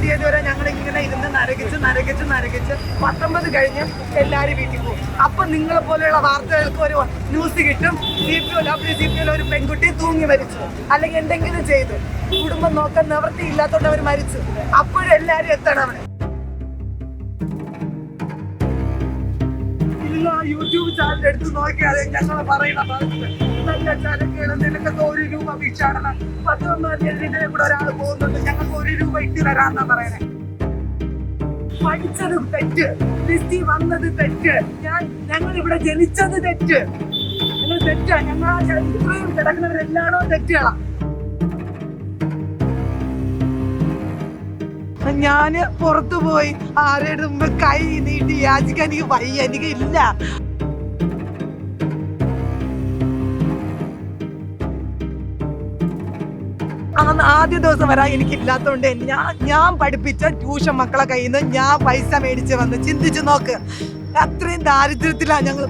തീയതി വരെ ഞങ്ങൾ ഇങ്ങനെ ഇരുന്ന് നരകിച്ച് 19 കഴിഞ്ഞ് എല്ലാവരും വീട്ടിൽ പോകും. അപ്പൊ നിങ്ങളെ പോലെയുള്ള വാർത്തകൾക്ക് ഒരു ന്യൂസ് കിട്ടും. CPO ഒരു പെൺകുട്ടി തൂങ്ങി മരിച്ചു, അല്ലെങ്കിൽ എന്തെങ്കിലും ചെയ്തു, കുടുംബം നോക്കാൻ നിവൃത്തി ഇല്ലാത്തോണ്ട് അവർ മരിച്ചു. അപ്പോഴും എല്ലാരും എത്തണം അവിടെ. യൂട്യൂബ് ചാനൽ എടുത്ത് നോക്കിയാൽ ഞങ്ങൾ പറയുന്ന നല്ല ചരക്കുകൾ നിനക്കൊക്കെ 1 രൂപ ഭിക്ഷാടനം 19 തീയതി കൂടെ ഒരാൾ പോകുന്നുണ്ട്, ഞങ്ങൾക്ക് 1 രൂപ ഇട്ട് തരാന്നാ പറയണേ. പഠിച്ചത് തെറ്റ്, ലിസ്റ്റിൽ വന്നത് തെറ്റ്, ഞങ്ങൾ ഇവിടെ ജനിച്ചത് തെറ്റ്. ഞങ്ങൾ തെറ്റാ, ഞങ്ങൾ ഇത്രയും കിടക്കുന്നവരെല്ലാണോ തെറ്റുകളാ. ഞാന് പുറത്തു പോയി ആരുടെ മുമ്പ് കൈ നീട്ടി യാചിക്കാൻ എനിക്ക് വയ്യ, എനിക്ക് ഇല്ല. ആദ്യ ദിവസം വരാൻ എനിക്കില്ലാത്തതുകൊണ്ട് ഞാൻ പഠിപ്പിച്ച ട്യൂഷൻ മക്കളെ കയ്യിൽ നിന്ന് ഞാൻ പൈസ മേടിച്ച് വന്ന് ചിന്തിച്ചു നോക്ക്. അത്രയും ദാരിദ്ര്യത്തിലാണ് ഞങ്ങൾ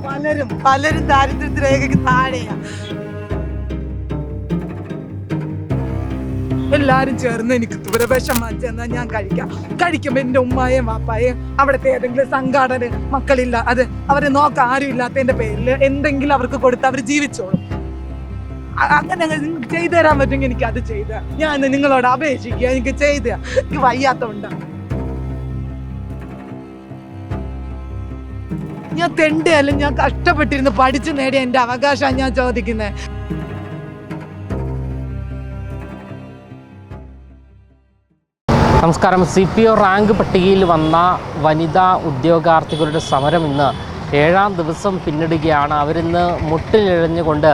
പലരും ദാരിദ്ര്യത്തിലേക്ക് താഴെയാ. എല്ലാരും ചേർന്ന് എനിക്ക് ദൂരവേഷം മാറ്റിയെന്നാൽ ഞാൻ കഴിക്കുമ്പോ എന്റെ ഉമ്മായേയും വാപ്പായേയും അവിടുത്തെ ഏതെങ്കിലും സംഘാടന മക്കളില്ല, അത് അവരെ നോക്കാൻ ആരും ഇല്ലാത്തതിന്റെ പേരിൽ എന്തെങ്കിലും അവർക്ക് കൊടുത്ത് അവർ ജീവിച്ചോളും. അങ്ങനെ ചെയ്തു തരാൻ പറ്റുമെങ്കിൽ എനിക്ക് അത് ചെയ്ത ഞാൻ നിങ്ങളോട് അപേക്ഷിക്കുക. എനിക്ക് എനിക്ക് വയ്യാത്തോണ്ട. ഞാൻ തെണ്ടയല്ല, ഞാൻ കഷ്ടപ്പെട്ടിരുന്ന് പഠിച്ചു നേടിയ എന്റെ അവകാശമാണ് ഞാൻ ചോദിക്കുന്നത്. നമസ്കാരം. CPO റാങ്ക് പട്ടികയിൽ വന്ന വനിതാ ഉദ്യോഗാർത്ഥികളുടെ സമരം ഇന്ന് 7ാം ദിവസം പിന്നിടുകയാണ്. അവരിന്ന് മുട്ടിലിഴഞ്ഞുകൊണ്ട്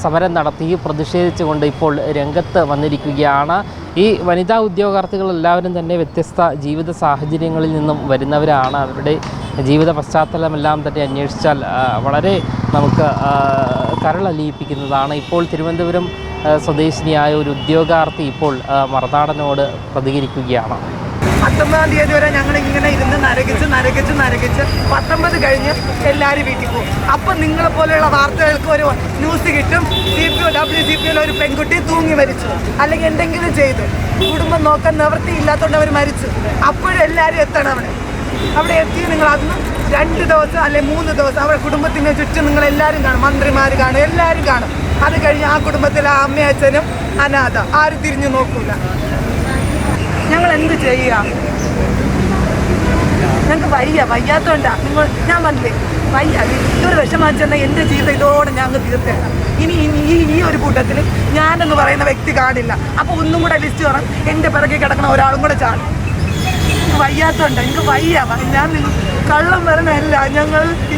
സമരം നടത്തി പ്രതിഷേധിച്ചുകൊണ്ട് ഇപ്പോൾ രംഗത്ത് വന്നിരിക്കുകയാണ്. ഈ വനിതാ ഉദ്യോഗാർത്ഥികൾ എല്ലാവരും തന്നെ വ്യത്യസ്ത ജീവിത സാഹചര്യങ്ങളിൽ നിന്നും വരുന്നവരാണ്. അവരുടെ ജീവിത പശ്ചാത്തലമെല്ലാം തന്നെ അന്വേഷിച്ചാൽ വളരെ നമുക്ക് കരളലിയിപ്പിക്കുന്നതാണ്. ഇപ്പോൾ തിരുവനന്തപുരം സ്വദേശിനിയായ ഒരു ഉദ്യോഗാർത്ഥി ഇപ്പോൾ മറുനാടനോട് പ്രതികരിക്കുകയാണ്. 19 തീയതി വരെ ഞങ്ങൾ ഇങ്ങനെ ഇരുന്ന് നരകിച്ച് 19 കഴിഞ്ഞ് എല്ലാവരും വീട്ടിൽ പോകും. അപ്പൊ നിങ്ങളെ പോലെയുള്ള വാർത്തകൾക്ക് ഒരു ന്യൂസ് കിട്ടും. CPO ഒരു പെൺകുട്ടി തൂങ്ങി മരിച്ചു, അല്ലെങ്കിൽ എന്തെങ്കിലും ചെയ്തു, കുടുംബം നോക്കാൻ നിവൃത്തി ഇല്ലാത്തോണ്ട് അവർ മരിച്ചു. അപ്പോഴും എല്ലാവരും എത്തണം അവിടെ എത്തി. നിങ്ങൾ അന്ന് 2 ദിവസം അല്ലെ 3 ദിവസം അവരുടെ കുടുംബത്തിന് ചുറ്റും നിങ്ങൾ എല്ലാവരും കാണും, മന്ത്രിമാർ കാണും, എല്ലാവരും കാണും. അത് കഴിഞ്ഞ് ആ കുടുംബത്തിലെ അമ്മയും അച്ഛനും അനാഥ, ആരും തിരിഞ്ഞു നോക്കൂല. ഞങ്ങൾ എന്ത് ചെയ്യാം? ഞങ്ങൾക്ക് വയ്യാത്തോണ്ടാ. ഞാൻ പറഞ്ഞില്ലേ വയ്യ, ഇതൊരു വിഷമാച്ചെന്നാൽ എൻ്റെ ജീവിതം ഇതോടെ ഞങ്ങൾ തീർത്തേക്കാം. ഇനി ഈ ഒരു കൂട്ടത്തിൽ ഞാനെന്ന് പറയുന്ന വ്യക്തി കാണില്ല. അപ്പോൾ ഒന്നും കൂടെ ലിസ്റ്റ് പറയാം, എൻ്റെ പിറകെ കിടക്കുന്ന ഒരാളും കൂടെ ചാടും. വയ്യാത്തോണ്ട, എനിക്ക് വയ്യ. ഞാൻ കള്ളം വരുന്നതല്ല.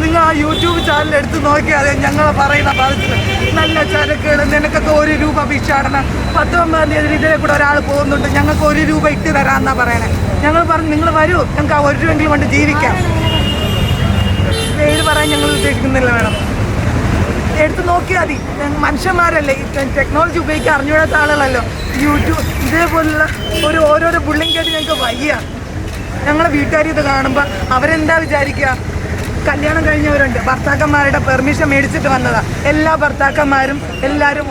നിങ്ങൾ ആ യൂട്യൂബ് ചാനൽ എടുത്ത് നോക്കിയാൽ ഞങ്ങൾ പറയുന്ന പറഞ്ഞത് നല്ല ചരക്കുകൾ നിനക്കൊക്കെ 1 രൂപ ഭിക്ഷാടനം 19 തീയതി ഇതിലെ കൂടെ ഒരാൾ പോകുന്നുണ്ട്, ഞങ്ങൾക്ക് 1 രൂപ ഇട്ട് തരാമെന്നാ പറയണേ. ഞങ്ങൾ പറഞ്ഞു നിങ്ങൾ വരൂ, ഞങ്ങൾക്ക് ആ 1 രൂപയെങ്കിലും കൊണ്ട് ജീവിക്കാം. പേര് പറയാൻ ഞങ്ങൾ ഉദ്ദേശിക്കുന്നില്ല വേണം. എടുത്ത് നോക്കിയാൽ മതി. മനുഷ്യന്മാരല്ലേ, ടെക്നോളജി ഉപയോഗിക്കാൻ അറിഞ്ഞുകൂടാത്ത ആളുകളല്ലോ. യൂട്യൂബ് ഇതേപോലുള്ള ഓരോരോ ബുള്ളിങ് കേട്ട് ഞങ്ങൾക്ക് വയ്യ. ഞങ്ങളെ വീട്ടുകാർ ഇത് കാണുമ്പോൾ അവരെന്താ വിചാരിക്കുക? കല്യാണം കഴിഞ്ഞവരുണ്ട്, ഭർത്താക്കന്മാരുടെ പെർമിഷൻ മേടിച്ചിട്ട് വന്നതാണ്. എല്ലാ ഭർത്താക്കന്മാരും എല്ലാവരും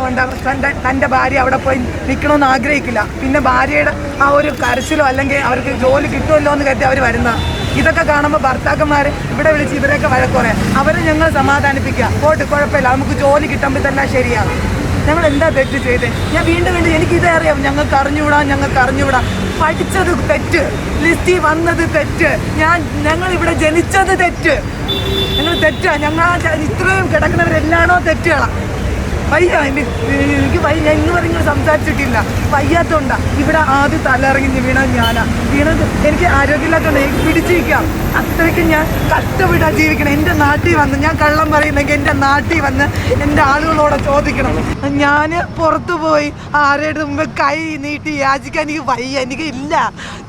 തൻ്റെ ഭാര്യ അവിടെ പോയി നിൽക്കണമെന്ന് ആഗ്രഹിക്കില്ല. പിന്നെ ഭാര്യയുടെ ആ ഒരു കരച്ചിലോ അല്ലെങ്കിൽ അവർക്ക് ജോലി കിട്ടുമല്ലോ എന്ന് കരുതി അവർ വരുന്നതാണ്. ഇതൊക്കെ കാണുമ്പോൾ ഭർത്താക്കന്മാർ ഇവിടെ വിളിച്ച് ഇവരെയൊക്കെ വഴക്കുറേ. അവരെ ഞങ്ങൾ സമാധാനിപ്പിക്കുക, പോട്ട് കുഴപ്പമില്ല, നമുക്ക് ജോലി കിട്ടുമ്പോൾ തന്നെ ശരിയാണ്. ഞങ്ങൾ എന്താ തെറ്റ് ചെയ്തേ? ഞാൻ വീണ്ടും എനിക്കിതേ അറിയാം. ഞങ്ങൾക്ക് അറിഞ്ഞുകൂടാ. പഠിച്ചത് തെറ്റ്, ലിസ്റ്റിൽ വന്നത് തെറ്റ്, ഞങ്ങൾ ഇവിടെ ജനിച്ചത് തെറ്റ്. ഞങ്ങൾ തെറ്റാ, ഞങ്ങൾ ഇത്രയും കിടക്കുന്നവരെല്ലാണോ തെറ്റുകളാണ്. വയ്യ, എനിക്ക് വയ്യ. ഞാൻ ഇന്ന് വരെ ഇങ്ങനെ സംസാരിച്ചിട്ടില്ല. വയ്യാത്തോണ്ടാ. ഇവിടെ ആദ്യം തലയിറങ്ങി വീണത് എനിക്ക് ആരോഗ്യമില്ലാത്തോണ്ട് പിടിച്ചിരിക്കാം. അത്രയ്ക്ക് ഞാൻ കഷ്ടപ്പെട്ടാ ജീവിക്കണം. എൻ്റെ നാട്ടിൽ വന്ന് ഞാൻ കള്ളം പറയുന്നെങ്കിൽ എൻ്റെ നാട്ടിൽ വന്ന് എൻ്റെ ആളുകളോട് ചോദിക്കണം. ഞാൻ പുറത്തു പോയി ആരുടെ മുമ്പ് കൈ നീട്ടി യാചിക്കാൻ എനിക്ക് വയ്യ, എനിക്ക് ഇല്ല,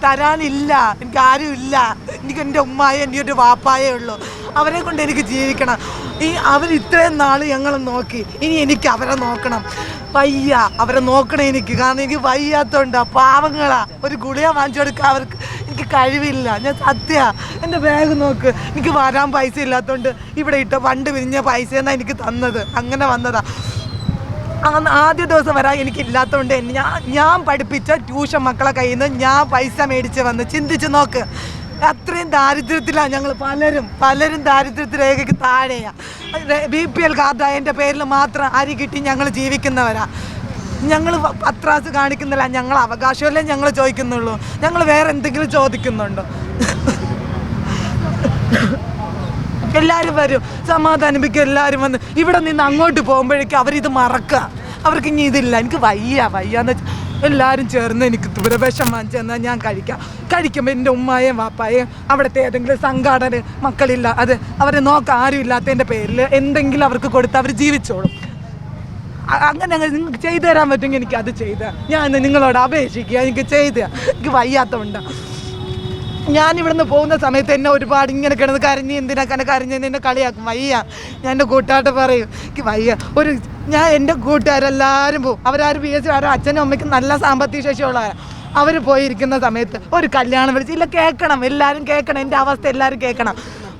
തരാനില്ല, എനിക്ക് ആരും ഇല്ല. എനിക്ക് എൻ്റെ ഉമ്മായേ എൻ്റെ ഒരു വാപ്പായേ ഉള്ളൂ. അവരെ കൊണ്ട് എനിക്ക് ജീവിക്കണം. അവർ ഇത്രയും നാൾ ഞങ്ങൾ നോക്കി, ഇനി എനിക്ക് അവരെ നോക്കണം. വയ്യ, അവരെ നോക്കണം എനിക്ക്. കാരണം എനിക്ക് വയ്യാത്തോണ്ടാ. പാവങ്ങളാ. ഒരു ഗുളിക വാങ്ങിച്ചു കൊടുക്കാൻ അവർക്ക് എനിക്ക് കഴിവില്ല. ഞാൻ സത്യ എൻ്റെ ബാഗ് നോക്ക്, എനിക്ക് വരാൻ പൈസ ഇല്ലാത്തതുകൊണ്ട് ഇവിടെ ഇട്ട പണ്ട് പിരിഞ്ഞ പൈസ എന്നാ എനിക്ക് തന്നത്. അങ്ങനെ വന്നതാ. അന്ന് ആദ്യ ദിവസം വരാൻ എനിക്കില്ലാത്തതുകൊണ്ട് ഞാൻ പഠിപ്പിച്ച ട്യൂഷൻ മക്കളെ കയ്യിൽ നിന്ന് ഞാൻ പൈസ മേടിച്ച് വന്ന് ചിന്തിച്ച് നോക്ക്. അത്രയും ദാരിദ്ര്യത്തിലാണ് ഞങ്ങൾ പലരും ദാരിദ്ര്യത്തിൽ രേഖയ്ക്ക് താഴെയാണ്. BPL കാർഡായതിൻ്റെ പേരിൽ മാത്രം അരി കിട്ടി ഞങ്ങൾ ജീവിക്കുന്നവരാ. ഞങ്ങൾ പത്രാസ് കാണിക്കുന്നില്ല, ഞങ്ങൾ അവകാശമല്ലേ ഞങ്ങൾ ചോദിക്കുന്നുള്ളൂ. ഞങ്ങൾ വേറെ എന്തെങ്കിലും ചോദിക്കുന്നുണ്ടോ? എല്ലാവരും വരും, സമാധാനിപ്പിക്കും. എല്ലാവരും വന്ന് ഇവിടെ നിന്ന് അങ്ങോട്ട് പോകുമ്പോഴേക്കും അവരിത് മറക്കുക. അവർക്ക് ഇനി ഇതില്ല. എനിക്ക് വയ്യാന്ന് വെച്ചാൽ എല്ലാവരും ചേർന്ന് എനിക്ക് വിഷം വാങ്ങിച്ചു തന്നാൽ ഞാൻ കഴിക്കുമ്പോൾ എൻ്റെ ഉമ്മായേയും വാപ്പായേയും അവിടുത്തെ ഏതെങ്കിലും സംഘാടന മക്കളില്ല, അത് അവരെ നോക്കാൻ ആരും ഇല്ലാത്തതിൻ്റെ പേരിൽ എന്തെങ്കിലും അവർക്ക് കൊടുത്ത് അവർ ജീവിച്ചോളും. അങ്ങനെ നിങ്ങൾക്ക് ചെയ്തു തരാൻ പറ്റുമെങ്കിൽ എനിക്കത് ഞാൻ നിങ്ങളോട് അപേക്ഷിക്കുക. എനിക്ക് വയ്യാത്തതുകൊണ്ടാണ്. ഞാനിവിടുന്ന് പോകുന്ന സമയത്ത് എന്നെ ഒരുപാട് ഇങ്ങനെ കിടന്ന് കരഞ്ഞ് കരഞ്ഞെന്ന് എന്നെ കളിയാക്കും. ഞാൻ എൻ്റെ കൂട്ടുകാരുടെ പറയും എനിക്ക് ഞാൻ എൻ്റെ കൂട്ടുകാരെല്ലാവരും പോകും. അവരാരും PSC ആരും അച്ഛനും അമ്മയ്ക്കും നല്ല സാമ്പത്തിക ശേഷിയുള്ളവരാണ്. അവർ പോയിരിക്കുന്ന സമയത്ത് ഒരു കല്യാണം വിളിച്ചില്ല. എല്ലാവരും കേൾക്കണം, എൻ്റെ അവസ്ഥ എല്ലാവരും കേൾക്കണം.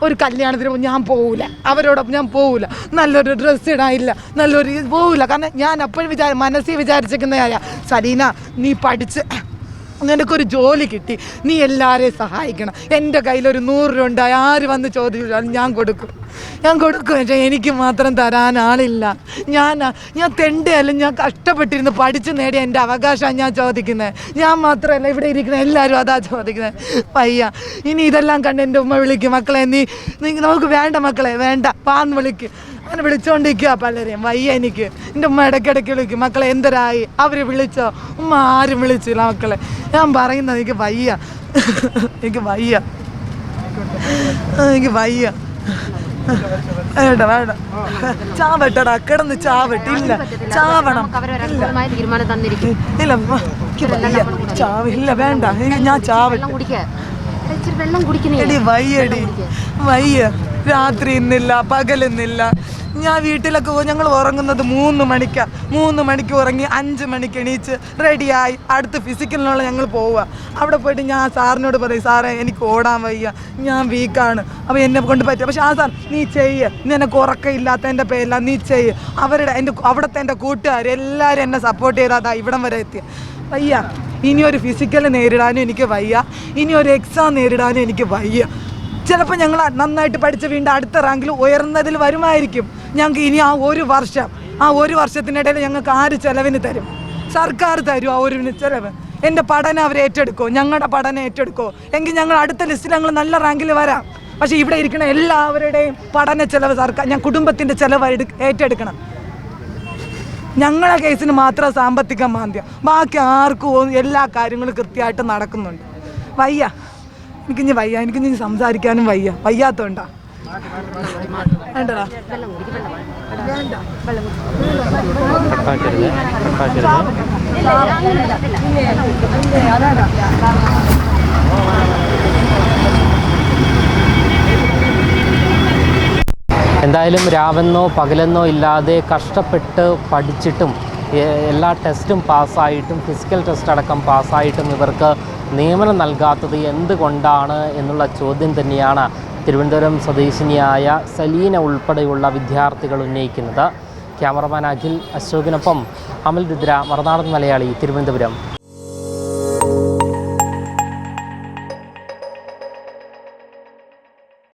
ഒരു കല്യാണത്തിന് ഞാൻ പോവില്ല, അവരോടൊപ്പം ഞാൻ പോവില്ല. നല്ലൊരു ഡ്രസ്സ് ഇടാനില്ല, നല്ലൊരു പോവില്ല. കാരണം ഞാൻ അപ്പോഴും മനസ്സിൽ വിചാരിച്ചിരിക്കുന്ന സലീന, നീ പഠിച്ച് നിനക്കൊരു ജോലി കിട്ടി, നീ എല്ലാവരെയും സഹായിക്കണം. എൻ്റെ കയ്യിലൊരു 100 രൂപ ഉണ്ടായി ആര് വന്ന് ചോദിച്ചാലും ഞാൻ കൊടുക്കും. പക്ഷേ എനിക്ക് മാത്രം തരാൻ ആളില്ല. ഞാൻ തെണ്ടയല്ല, ഞാൻ കഷ്ടപ്പെട്ടിരുന്ന് പഠിച്ച് നേടിയ എൻ്റെ അവകാശമാണ് ഞാൻ ചോദിക്കുന്നത്. ഞാൻ മാത്രമല്ല, ഇവിടെ ഇരിക്കുന്ന എല്ലാവരും അതാ ചോദിക്കുന്നത്. വയ്യ. ഇനി ഇതെല്ലാം കണ്ട് എൻ്റെ ഉമ്മ വിളിക്കും, മക്കളെ നീ നമുക്ക് വേണ്ട, മക്കളെ വേണ്ട, പാന്ന് വിളിക്കും. അങ്ങനെ വിളിച്ചുകൊണ്ടിരിക്കുക പലരെയും. വയ്യ എനിക്ക്. എൻ്റെ ഉമ്മ ഇടയ്ക്കിടയ്ക്ക് വിളിക്കും, മക്കളെ എന്തരായി, അവർ വിളിച്ചോ? ഉമ്മ ആരും വിളിച്ചില്ല മക്കളെ. ഞാൻ പറയുന്നത് എനിക്ക് വയ്യ. വേണ്ട ചാവട്ടടാ, കിടന്ന് ചാവട്ടില്ല, ചാവണം. ഇല്ല വേണ്ട, ഞാൻ ചാവട്ടെ. വയ്യ. രാത്രി ഇന്നില്ല, പകലെന്നില്ല. ഞാൻ വീട്ടിലൊക്കെ ഞങ്ങൾ ഉറങ്ങുന്നത് 3 മണിക്കാണ്. 3 മണിക്ക് ഉറങ്ങി 5 മണിക്ക് എണീച്ച് റെഡിയായി അടുത്ത് ഫിസിക്കലിനുള്ള ഞങ്ങൾ പോവുക. അവിടെ പോയിട്ട് ഞാൻ സാറിനോട് പറയും, സാറേ എനിക്ക് ഓടാൻ വയ്യ, ഞാൻ വീക്കാണ്, അപ്പോൾ എന്നെ കൊണ്ട് പറ്റുക. പക്ഷേ സാർ നീ നിനക്ക് ഉറക്കമില്ലാത്തതിൻ്റെ പേരില്ല, നീ അവിടുത്തെ എൻ്റെ കൂട്ടുകാർ എല്ലാവരും എന്നെ സപ്പോർട്ട് ചെയ്താൽ ഇവിടം വരെ എത്തിയ. വയ്യ. ഇനി ഒരു ഫിസിക്കൽ നേരിടാനും എനിക്ക് വയ്യ, ഇനി ഒരു എക്സാം നേരിടാനും എനിക്ക് വയ്യ. ചിലപ്പോൾ ഞങ്ങൾ നന്നായിട്ട് പഠിച്ച് വീണ്ടും അടുത്ത റാങ്കിൽ ഉയർന്നതിൽ വരുമായിരിക്കും. ഞങ്ങൾക്ക് ഇനി ആ ഒരു വർഷത്തിനിടയിൽ ഞങ്ങൾക്ക് ആര് ചിലവിന് തരും? സർക്കാർ തരും ആ ഒരു ചിലവ്. എൻ്റെ പഠനം അവർ ഏറ്റെടുക്കുമോ? ഞങ്ങളുടെ പഠനം ഏറ്റെടുക്കുമോ? എങ്കിൽ ഞങ്ങൾ അടുത്ത ലിസ്റ്റിൽ ഞങ്ങൾ നല്ല റാങ്കിൽ വരാം. പക്ഷേ ഇവിടെ ഇരിക്കുന്ന എല്ലാവരുടെയും പഠന ചിലവ് സർക്കാർ, കുടുംബത്തിൻ്റെ ചിലവ് ഏറ്റെടുക്കണം. ഞങ്ങളുടെ കേസിന് മാത്രം സാമ്പത്തിക മാന്ദ്യം, ബാക്കി ആർക്കും എല്ലാ കാര്യങ്ങളും കൃത്യമായിട്ട് നടക്കുന്നുണ്ട്. വയ്യ. എനിക്കിനി സംസാരിക്കാനും വയ്യാത്തോണ്ടാ. വേണ്ടടാ, എന്തായാലും രാവെന്നോ പകലെന്നോ ഇല്ലാതെ കഷ്ടപ്പെട്ട് പഠിച്ചിട്ടും എല്ലാ ടെസ്റ്റും പാസ്സായിട്ടും ഫിസിക്കൽ ടെസ്റ്റ് അടക്കം പാസ്സായിട്ടും ഇവർക്ക് നിയമനം നൽകാത്തത് എന്തുകൊണ്ടാണ് എന്നുള്ള ചോദ്യം തന്നെയാണ് തിരുവനന്തപുരം സ്വദേശിനിയായ സലീന ഉൾപ്പെടെയുള്ള വിദ്യാർത്ഥികൾ ഉന്നയിക്കുന്നത്. ക്യാമറമാൻ അഖിൽ അശോകിനൊപ്പം അമൽ രുദ്ര, മറുനാടൻ മലയാളി, തിരുവനന്തപുരം.